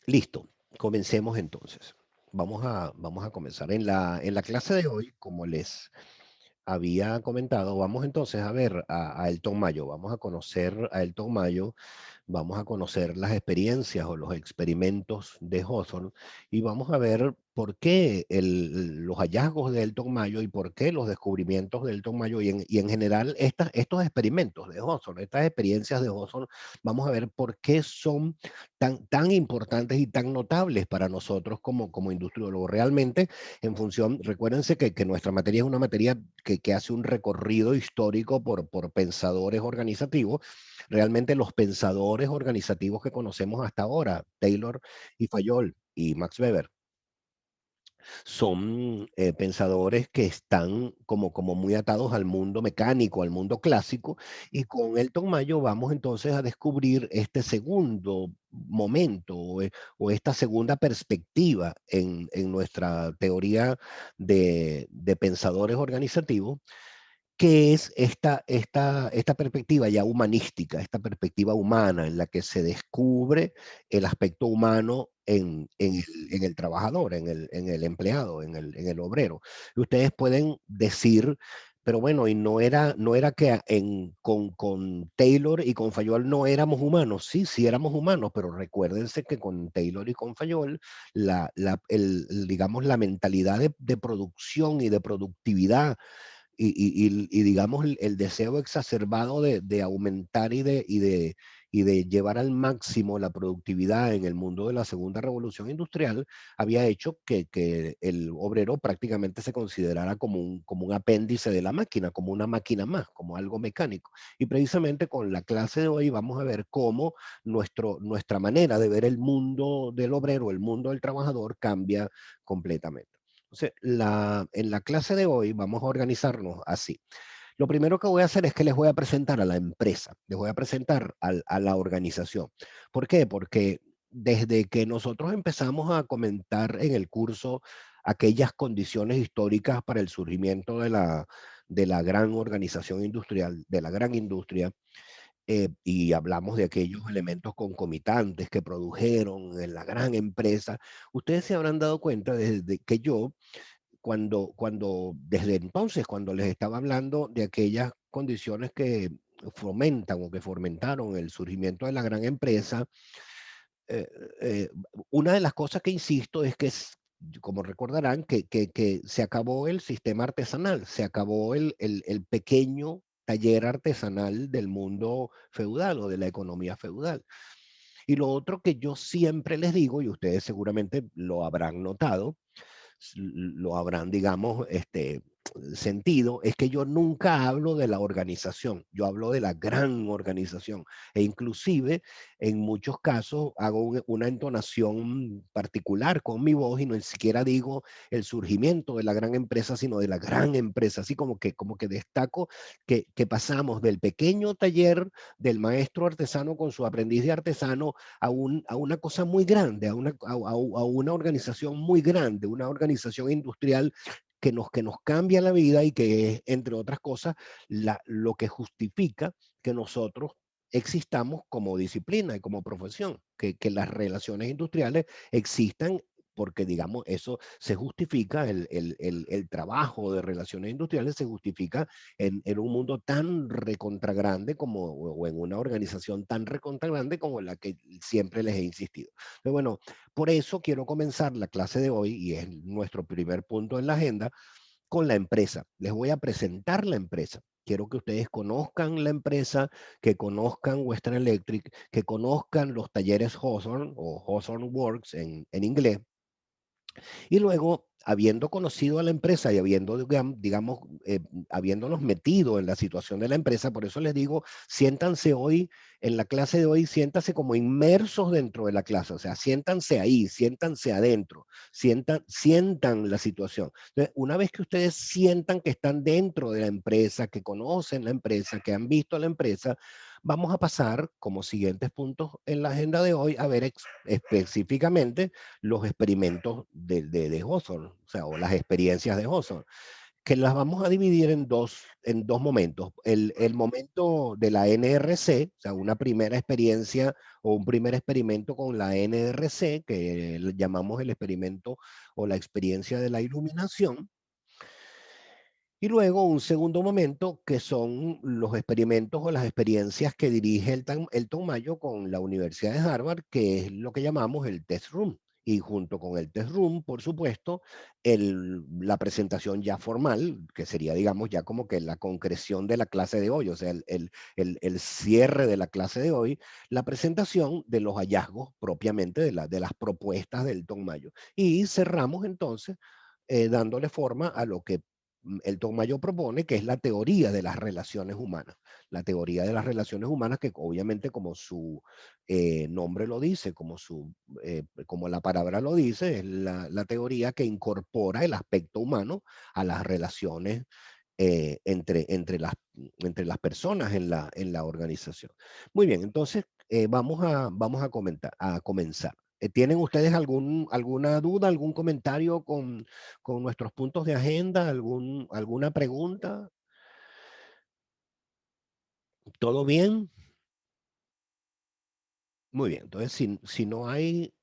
Listo, comencemos entonces. Vamos a comenzar. En la clase de hoy, como les había comentado, vamos entonces a ver a Elton Mayo. Vamos a conocer a Elton Mayo, vamos a conocer las experiencias o los experimentos de Hawthorne y vamos a ver por qué los hallazgos de Elton Mayo y por qué los descubrimientos de Elton Mayo y en general estos experimentos de Hawthorne, estas experiencias de Hawthorne, vamos a ver por qué son tan importantes y tan notables para nosotros como industriólogos. Realmente, en función, recuérdense que nuestra materia es una materia que hace un recorrido histórico por pensadores organizativos. Realmente los pensadores organizativos que conocemos hasta ahora, Taylor y Fayol y Max Weber, son pensadores que están como muy atados al mundo mecánico, al mundo clásico, y con Elton Mayo vamos entonces a descubrir este segundo momento o esta segunda perspectiva en nuestra teoría de pensadores organizativos, que es esta perspectiva ya humanística, esta perspectiva humana en la que se descubre el aspecto humano en el trabajador, en el empleado, en el obrero. Y ustedes pueden decir, pero bueno, y no era que con Taylor y con Fayol no éramos humanos. Sí, sí éramos humanos, pero recuérdense que con Taylor y con Fayol, digamos, la mentalidad de producción y de productividad y digamos el deseo exacerbado de aumentar y de llevar al máximo la productividad en el mundo de la segunda revolución industrial había hecho que el obrero prácticamente se considerara como un apéndice de la máquina, como una máquina más, como algo mecánico. Y precisamente con la clase de hoy vamos a ver cómo nuestra manera de ver el mundo del obrero, el mundo del trabajador cambia completamente. Entonces, en la clase de hoy vamos a organizarnos así. Lo primero que voy a hacer es que les voy a presentar a la empresa, les voy a presentar a la organización. ¿Por qué? Porque desde que nosotros empezamos a comentar en el curso aquellas condiciones históricas para el surgimiento de la gran organización industrial, de la gran industria, y hablamos de aquellos elementos concomitantes que produjeron en la gran empresa, ustedes se habrán dado cuenta desde que yo desde entonces, cuando les estaba hablando de aquellas condiciones que fomentan o que fomentaron el surgimiento de la gran empresa, eh, eh, una de las cosas que insisto es que, como recordarán, que se acabó el sistema artesanal, se acabó el pequeño taller artesanal del mundo feudal o de la economía feudal. Y lo otro que yo siempre les digo, y ustedes seguramente lo habrán notado, lo habrán, digamos, sentido, es que yo nunca hablo de la organización, yo hablo de la gran organización. E inclusive, en muchos casos, hago una entonación particular con mi voz y no ni siquiera digo el surgimiento de la gran empresa, sino de la gran empresa, así como que destaco que pasamos del pequeño taller del maestro artesano con su aprendiz de artesano a una cosa muy grande, a una organización muy grande, una organización industrial que nos cambia la vida y que es, entre otras cosas, lo que justifica que nosotros existamos como disciplina y como profesión, que las relaciones industriales existan porque, digamos, eso se justifica, el trabajo de relaciones industriales se justifica en un mundo tan recontra grande o en una organización tan recontra grande como la que siempre les he insistido. Pero bueno, por eso quiero comenzar la clase de hoy, y es nuestro primer punto en la agenda, con la empresa. Les voy a presentar la empresa. Quiero que ustedes conozcan la empresa, que conozcan Western Electric, que conozcan los talleres Hawthorne o Hawthorne Works en inglés, y luego, habiendo conocido a la empresa y digamos, habiéndonos metido en la situación de la empresa, por eso les digo, siéntanse hoy, en la clase de hoy, siéntanse como inmersos dentro de la clase, o sea, siéntanse ahí, siéntanse adentro, sientan la situación. Entonces, una vez que ustedes sientan que están dentro de la empresa, que conocen la empresa, que han visto la empresa, vamos a pasar como siguientes puntos en la agenda de hoy a ver específicamente los experimentos de Hawthorne, o sea, o las experiencias de Hawthorne. que las vamos a dividir en dos momentos. El momento de la NRC, o sea, una primera experiencia o un primer experimento con la NRC, que le llamamos el experimento o la experiencia de la iluminación. Y luego un segundo momento, que son los experimentos o las experiencias que dirige Elton Mayo con la Universidad de Harvard, que es lo que llamamos el test room. Y junto con el test room, por supuesto, la presentación ya formal, que sería, digamos, ya como que la concreción de la clase de hoy, o sea, el cierre de la clase de hoy, la presentación de los hallazgos propiamente de las propuestas de Elton Mayo. Y cerramos entonces dándole forma a lo que Elton Mayo propone, que es la teoría de las relaciones humanas. La teoría de las relaciones humanas que obviamente, como su nombre lo dice, como la palabra lo dice, es la teoría que incorpora el aspecto humano a las relaciones entre las personas en la organización. Muy bien, entonces vamos a comenzar. ¿Tienen ustedes alguna duda, algún comentario con nuestros puntos de agenda, alguna pregunta? ¿Todo bien? Muy bien, entonces si no hay,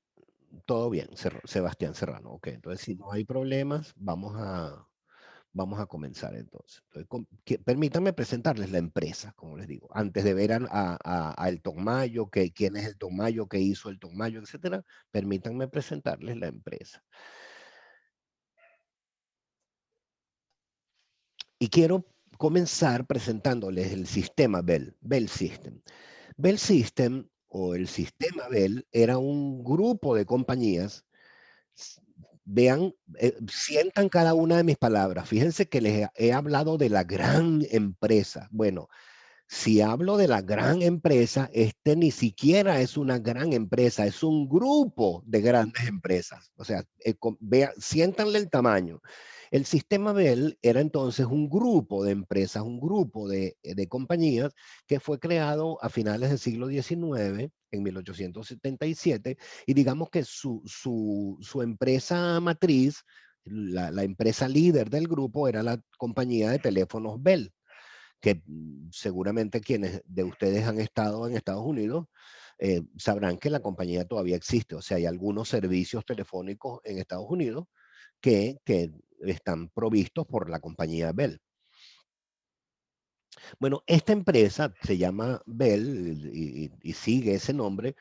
todo bien, Sebastián Serrano. Ok, entonces si no hay problemas, vamos a comenzar entonces. Permítanme presentarles la empresa, como les digo, antes de ver a Elton Mayo, quién es Elton Mayo, qué hizo Elton Mayo, etcétera. Permítanme presentarles la empresa. Y quiero comenzar presentándoles el sistema Bell System. Bell System o el sistema Bell era un grupo de compañías. S- Vean, sientan cada una de mis palabras. Fíjense que les he hablado de la gran empresa. Bueno, si hablo de la gran empresa, este ni siquiera es una gran empresa, es un grupo de grandes empresas. O sea, siéntanle el tamaño. El sistema Bell era entonces un grupo de empresas, un grupo de compañías que fue creado a finales del siglo XIX, en 1877, y digamos que su empresa matriz, la empresa líder del grupo, era la compañía de teléfonos Bell, que seguramente quienes de ustedes han estado en Estados Unidos sabrán que la compañía todavía existe. O sea, hay algunos servicios telefónicos en Estados Unidos que están provistos por la compañía Bell. Bueno, esta empresa se llama Bell y sigue ese nombre,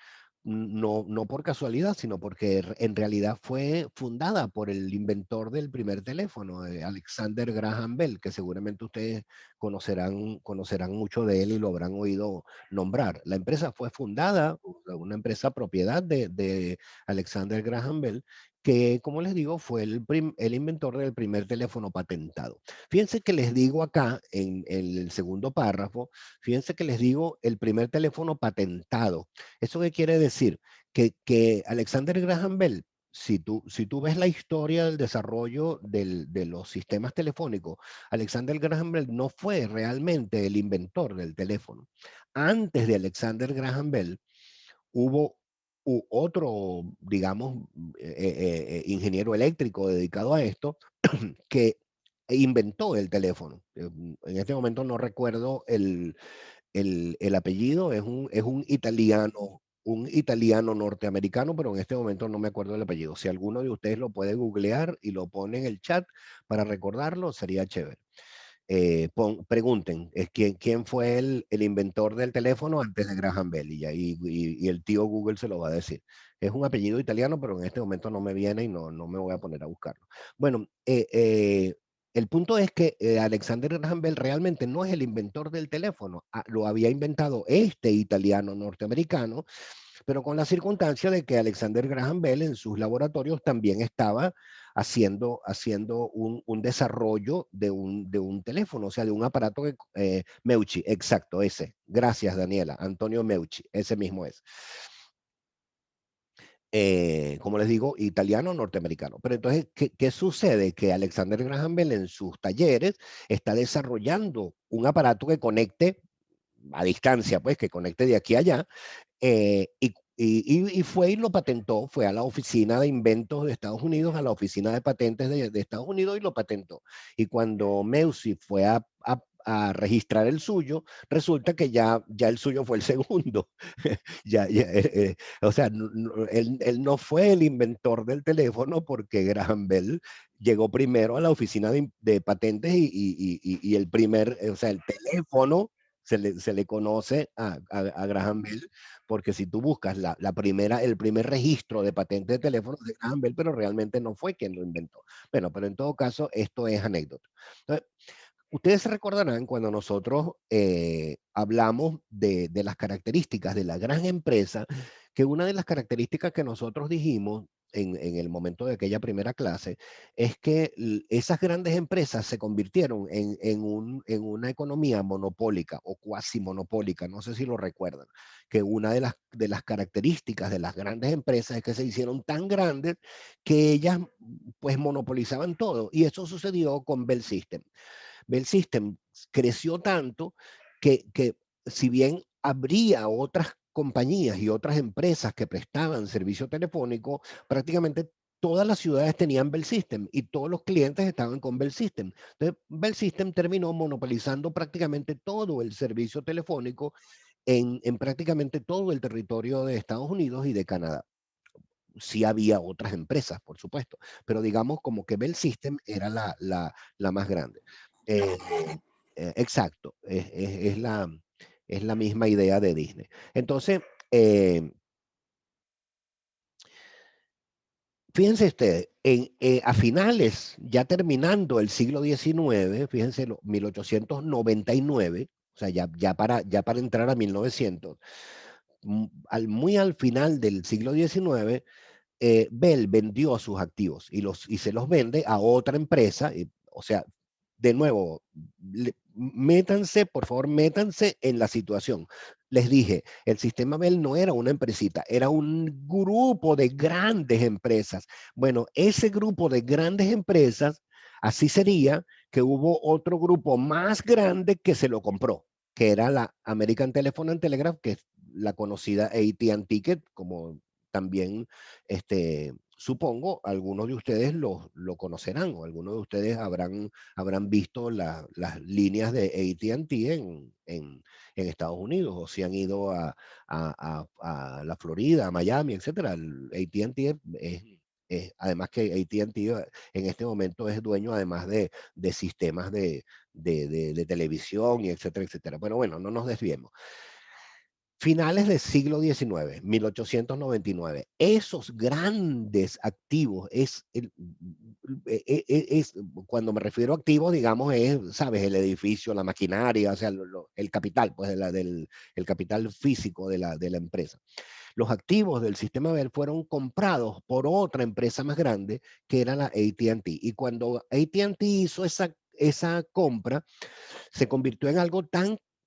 no por casualidad, sino porque en realidad fue fundada por el inventor del primer teléfono, Alexander Graham Bell, que seguramente ustedes conocerán mucho de él y lo habrán oído nombrar. La empresa fue fundada, una empresa propiedad de Alexander Graham Bell, que, como les digo, fue el inventor del primer teléfono patentado. Fíjense que les digo acá en el segundo párrafo, fíjense que les digo el primer teléfono patentado. ¿Eso qué quiere decir? Que Alexander Graham Bell, si tú ves la historia del desarrollo de los sistemas telefónicos, Alexander Graham Bell no fue realmente el inventor del teléfono. Antes de Alexander Graham Bell, hubo otro, digamos, ingeniero eléctrico dedicado a esto, que inventó el teléfono. En este momento no recuerdo el apellido, un italiano norteamericano, pero en este momento no me acuerdo el apellido. Si alguno de ustedes lo puede googlear y lo pone en el chat para recordarlo, sería chévere. Pregunten, ¿quién fue el inventor del teléfono antes de Graham Bell? Y el tío Google se lo va a decir. Es un apellido italiano, pero en este momento no me viene y no me voy a poner a buscarlo. Bueno, el punto es que Alexander Graham Bell realmente no es el inventor del teléfono. Lo había inventado este italiano norteamericano, pero con la circunstancia de que Alexander Graham Bell en sus laboratorios también estaba haciendo un desarrollo de un teléfono, o sea, de un aparato Meucci, exacto, ese. Gracias, Daniela. Antonio Meucci, ese mismo es. Como les digo, italiano norteamericano. Pero entonces, ¿qué sucede? Que Alexander Graham Bell en sus talleres está desarrollando un aparato que conecte a distancia, pues que conecte de aquí a allá, y y fue y lo patentó, fue a la oficina de inventos de Estados Unidos, a la oficina de patentes de Estados Unidos y lo patentó. Y cuando Meucci fue a registrar el suyo, resulta que ya el suyo fue el segundo. O sea, él no fue el inventor del teléfono porque Graham Bell llegó primero a la oficina de patentes y el primer, o sea, el teléfono se le conoce a Graham Bell, porque si tú buscas el primer registro de patente de teléfono de Graham Bell, pero realmente no fue quien lo inventó. Bueno, pero en todo caso, esto es anécdota. Entonces, ustedes se recordarán cuando nosotros hablamos de las características de la gran empresa, que una de las características que nosotros dijimos en el momento de aquella primera clase es que esas grandes empresas se convirtieron en una economía monopólica o cuasi monopólica, no sé si lo recuerdan, que una de las características de las grandes empresas es que se hicieron tan grandes que ellas pues monopolizaban todo, y eso sucedió con Bell System. Bell System creció tanto que si bien habría otras compañías y otras empresas que prestaban servicio telefónico, prácticamente todas las ciudades tenían Bell System y todos los clientes estaban con Bell System. Entonces, Bell System terminó monopolizando prácticamente todo el servicio telefónico en prácticamente todo el territorio de Estados Unidos y de Canadá. Sí había otras empresas, por supuesto, pero digamos como que Bell System era la más grande. Eh, exacto, es la misma idea de Disney. Entonces, eh, fíjense ustedes, a finales, ya terminando el siglo XIX, fíjense, 1899, o sea, ya para entrar a 1900, muy al final del siglo XIX, Bell vendió sus activos y se los vende a otra empresa. O sea, de nuevo, métanse, por favor, métanse en la situación. Les dije, el sistema Bell no era una empresita, era un grupo de grandes empresas. Bueno, ese grupo de grandes empresas, así sería que hubo otro grupo más grande que se lo compró, que era la American Telephone and Telegraph, que es la conocida AT&T, que como también supongo, algunos de ustedes lo conocerán, o algunos de ustedes habrán visto las líneas de AT&T en Estados Unidos, o si han ido a la Florida, a Miami, etcétera. El AT&T además que AT&T en este momento es dueño además de sistemas de televisión y etcétera, etcétera. Pero bueno, no nos desviemos. Finales del siglo XIX, 1899, esos grandes activos cuando me refiero a activos, digamos, ¿sabes? El edificio, la maquinaria, o sea, el capital, pues, el capital físico de la empresa. Los activos del sistema Bell fueron comprados por otra empresa más grande, que era la AT&T. Y cuando AT&T hizo esa compra, se convirtió en algo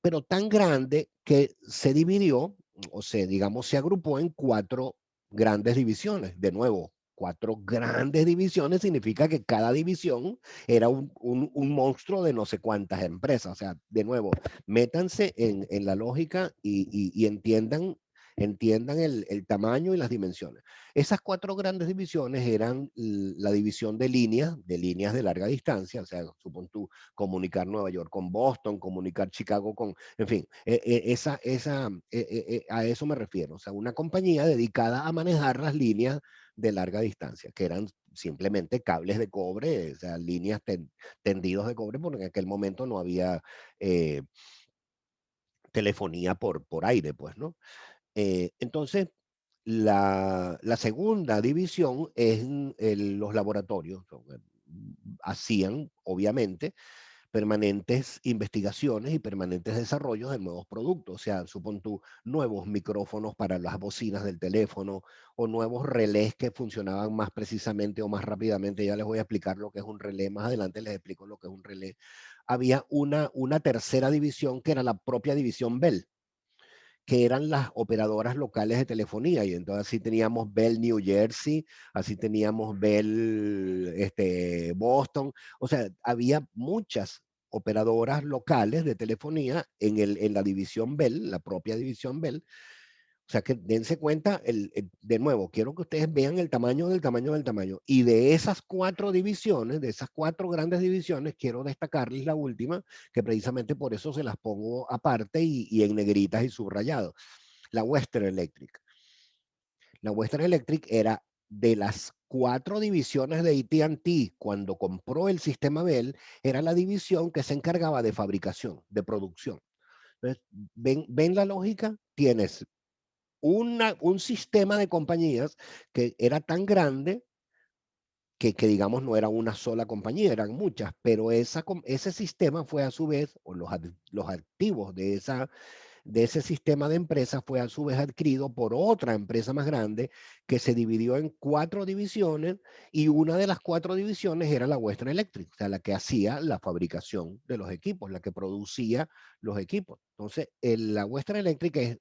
pero tan grande que se dividió, o sea, digamos, se agrupó en cuatro grandes divisiones. De nuevo, cuatro grandes divisiones significa que cada división era un monstruo de no sé cuántas empresas. O sea, de nuevo, métanse en la lógica y entiendan el tamaño y las dimensiones. Esas cuatro grandes divisiones eran la división de líneas de larga distancia, o sea, supón tú comunicar Nueva York con Boston, comunicar Chicago en fin, a eso me refiero, o sea, una compañía dedicada a manejar las líneas de larga distancia, que eran simplemente cables de cobre, o sea, líneas tendidos de cobre, porque en aquel momento no había eh, telefonía por aire, pues, ¿no? Entonces, la segunda división es los laboratorios. Hacían, obviamente, permanentes investigaciones y permanentes desarrollos de nuevos productos. O sea, supón tú nuevos micrófonos para las bocinas del teléfono o nuevos relés que funcionaban más precisamente o más rápidamente. Ya les voy a explicar lo que es un relé. Más adelante les explico lo que es un relé. Había una tercera división que era la propia división Bell, que eran las operadoras locales de telefonía. Y entonces así teníamos Bell New Jersey, así teníamos Bell Boston. O sea, había muchas operadoras locales de telefonía en la división Bell, la propia división Bell. O sea que dense cuenta, de nuevo, quiero que ustedes vean el tamaño del tamaño del tamaño. Y de esas 4 divisiones, de esas 4 grandes divisiones, quiero destacarles la última, que precisamente por eso se las pongo aparte y en negritas y subrayado. La Western Electric. La Western Electric era de las 4 divisiones de AT&T cuando compró el sistema Bell, era la división que se encargaba de fabricación, de producción. Entonces, ¿ven la lógica? Tienes un sistema de compañías que era tan grande que digamos no era una sola compañía, eran muchas, pero ese sistema fue a su vez, o los activos de ese sistema de empresas fue a su vez adquirido por otra empresa más grande que se dividió en 4 divisiones y una de las 4 divisiones era la Western Electric, o sea, la que hacía la fabricación de los equipos, la que producía los equipos. Entonces, la Western Electric es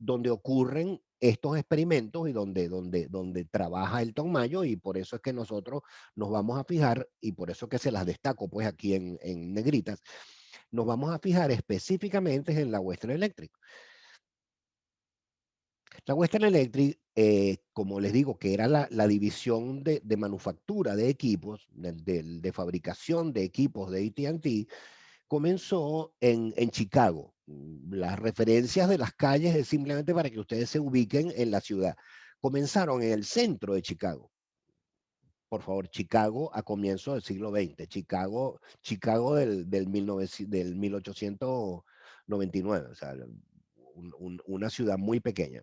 donde ocurren estos experimentos y donde trabaja Elton Mayo y por eso es que nosotros nos vamos a fijar y por eso que se las destaco pues aquí en negritas, nos vamos a fijar específicamente en la Western Electric. La Western Electric, como les digo, que era la división de manufactura de equipos, de fabricación de equipos de AT&T, comenzó en Chicago. Las referencias de las calles es simplemente para que ustedes se ubiquen en la ciudad. Comenzaron en el centro de Chicago. Por favor, Chicago a comienzos del siglo XX. Chicago del 1899. O sea, una ciudad muy pequeña.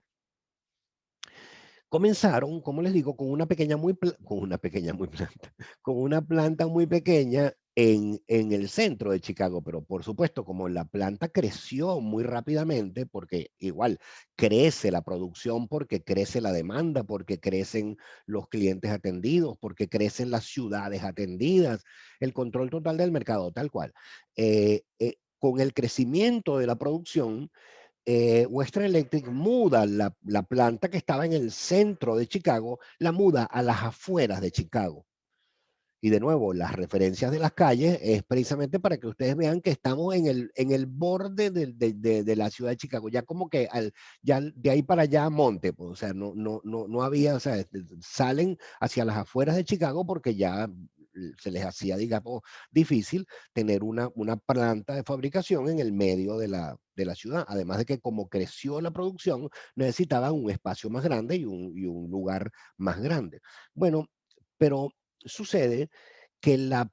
Comenzaron, como les digo, con una pequeña muy, con una pequeña muy planta, con una planta muy pequeña en el centro de Chicago, pero por supuesto, como la planta creció muy rápidamente, porque igual crece la producción, porque crece la demanda, porque crecen los clientes atendidos, porque crecen las ciudades atendidas, el control total del mercado, tal cual. Con el crecimiento de la producción, Western Electric muda la planta que estaba en el centro de Chicago, la muda a las afueras de Chicago. Y de nuevo, las referencias de las calles es precisamente para que ustedes vean que estamos en el borde de la ciudad de Chicago, ya como que ya de ahí para allá monte, pues, o sea, no había, o sea, salen hacia las afueras de Chicago porque ya se les hacía, digamos, difícil tener una planta de fabricación en el medio de la ciudad, además de que como creció la producción, necesitaban un espacio más grande y un lugar más grande. Bueno, pero sucede que la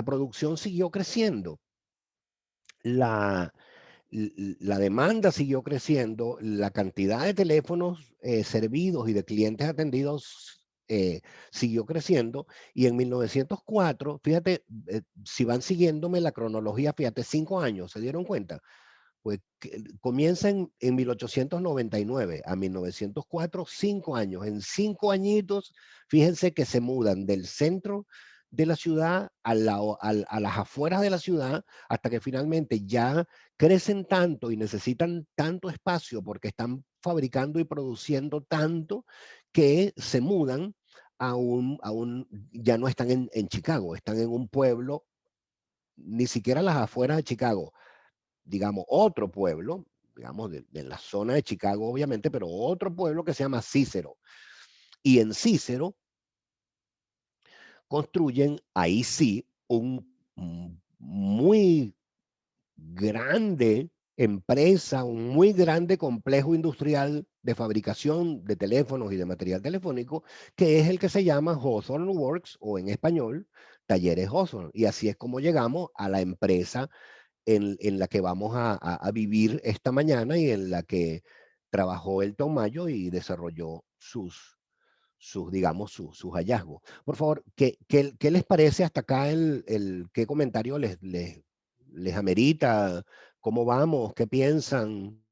producción siguió creciendo, la, la demanda siguió creciendo, la cantidad de teléfonos servidos y de clientes atendidos siguió creciendo y en 1904, fíjate, si van siguiéndome la cronología, fíjate, 5 años, ¿se dieron cuenta? Pues comienza en 1899 a 1904, 5 años. En 5 añitos, fíjense que se mudan del centro de la ciudad a las afueras de la ciudad hasta que finalmente ya crecen tanto y necesitan tanto espacio porque están fabricando y produciendo tanto que se mudan ya no están en Chicago, están en un pueblo, ni siquiera a las afueras de Chicago, digamos, otro pueblo, digamos, de la zona de Chicago, obviamente, pero otro pueblo que se llama Cícero. Y en Cícero construyen, ahí sí, un muy grande empresa, un muy grande complejo industrial de fabricación de teléfonos y de material telefónico, que es el que se llama Hawthorne Works, o en español, Talleres Hawthorne. Y así es como llegamos a la empresa en la que vamos a vivir esta mañana y en la que trabajó el Mayo y desarrolló digamos, sus hallazgos. Por favor, ¿qué les parece hasta acá qué comentario les amerita? ¿Cómo vamos? ¿Qué piensan?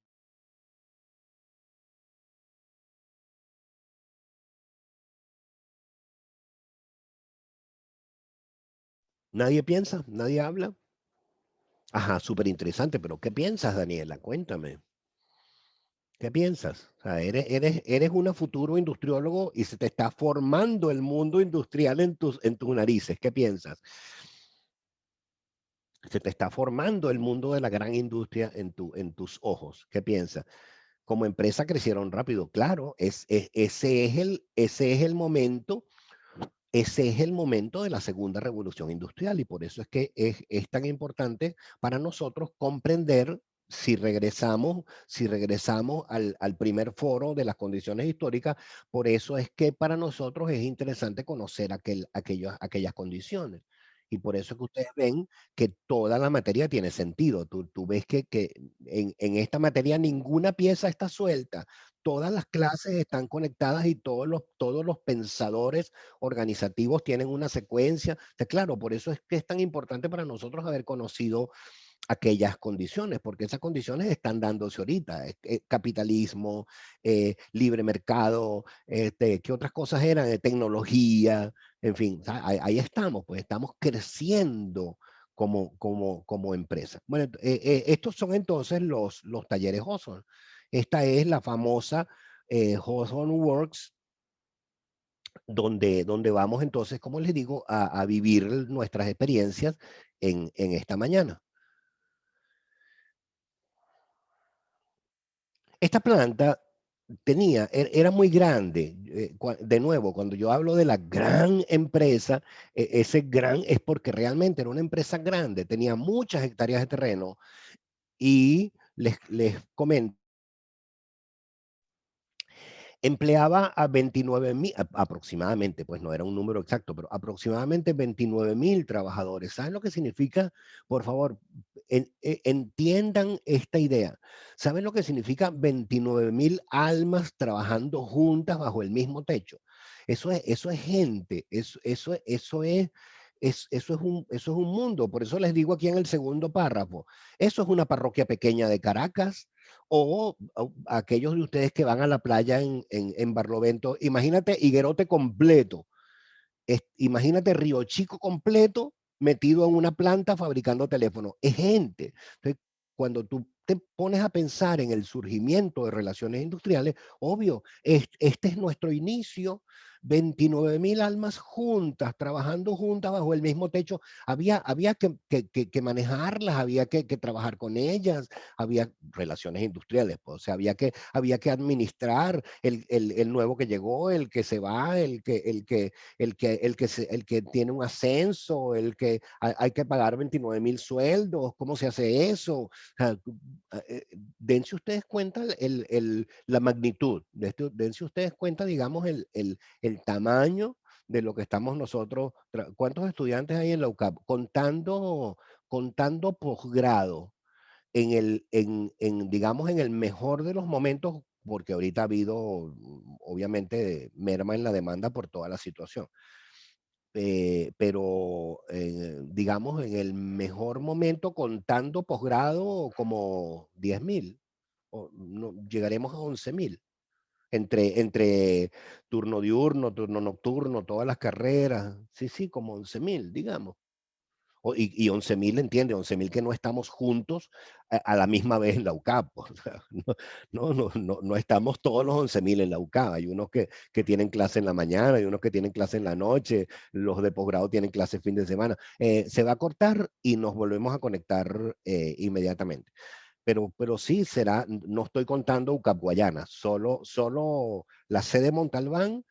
¿Nadie piensa? ¿Nadie habla? Ajá, súper interesante, pero ¿qué piensas, Daniela? Cuéntame. ¿Qué piensas? O sea, eres una futuro industriólogo y se te está formando el mundo industrial en tus narices. ¿Qué piensas? Se te está formando el mundo de la gran industria en tus ojos. ¿Qué piensas? como empresa crecieron rápido. Claro, ese es el momento, ese es el momento de la segunda revolución industrial, y por eso es que es tan importante para nosotros comprender, si regresamos al primer foro de las condiciones históricas. Por eso es que para nosotros es interesante conocer aquellas condiciones. Y por eso es que ustedes ven que toda la materia tiene sentido. Tú ves que en esta materia ninguna pieza está suelta. Todas las clases están conectadas y todos los pensadores organizativos tienen una secuencia. Claro, por eso es que es tan importante para nosotros haber conocido aquellas condiciones, porque esas condiciones están dándose ahorita. Capitalismo, libre mercado, ¿qué otras cosas eran? Tecnología, en fin, ahí estamos, pues estamos creciendo como empresa. Bueno, estos son entonces los talleres Hawthorne. Esta es la famosa Hawthorne Works, donde vamos entonces, como les digo, a vivir nuestras experiencias en esta mañana. Esta planta era muy grande. De nuevo, cuando yo hablo de la gran empresa, ese gran es porque realmente era una empresa grande, tenía muchas hectáreas de terreno, y les comento, empleaba a 29,000, aproximadamente, pues no era un número exacto, pero aproximadamente 29,000 trabajadores. ¿Saben lo que significa? Por favor, entiendan esta idea. ¿Saben lo que significa 29,000 almas trabajando juntas bajo el mismo techo? Eso es gente, eso es un mundo. Por eso les digo aquí en el segundo párrafo, eso es una parroquia pequeña de Caracas, o aquellos de ustedes que van a la playa en Barlovento. Imagínate Higuerote completo, imagínate Río Chico completo metido en una planta fabricando teléfonos. Es gente. Entonces, cuando tú te pones a pensar en el surgimiento de relaciones industriales, obvio, este es nuestro inicio. 29,000 almas juntas, trabajando juntas bajo el mismo techo. Había que manejarlas, había que trabajar con ellas, había relaciones industriales, pues, o sea, había que administrar el nuevo que llegó, el que se va, el que tiene un ascenso, el que hay que pagar 29,000 sueldos. ¿Cómo se hace eso? O sea, dense ustedes cuenta la magnitud, dense ustedes cuenta, digamos, el tamaño de lo que estamos nosotros. ¿Cuántos estudiantes hay en la UCAP? Contando posgrado, digamos, en el mejor de los momentos, porque ahorita ha habido, obviamente, merma en la demanda por toda la situación. Pero digamos, en el mejor momento, contando posgrado, como 10,000, o no, llegaremos a 11,000, entre turno diurno, turno nocturno, todas las carreras. Sí, sí, como 11,000, digamos. Y 11,000, entiende, 11,000 que no estamos juntos a la misma vez en la UCAP. O sea, no estamos todos los 11,000 en la UCAP. Hay unos que tienen clase en la mañana, hay unos que tienen clase en la noche, los de posgrado tienen clase fin de semana. Se va a cortar y nos volvemos a conectar inmediatamente. Pero sí será, no estoy contando UCAP Guayana, solo la sede Montalbán.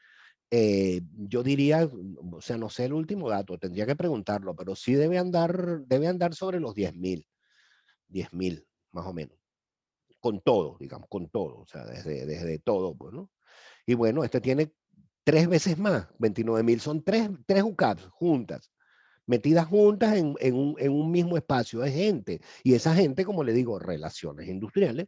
Yo diría, o sea, no sé el último dato, tendría que preguntarlo, pero sí debe andar sobre los 10,000, más o menos, con todo, digamos, con todo, o sea, desde todo, pues, ¿no? Y bueno, este tiene 3 veces más. 29,000 son tres UCAPs juntas, metidas juntas en un mismo espacio de gente. Y esa gente, como le digo, relaciones industriales,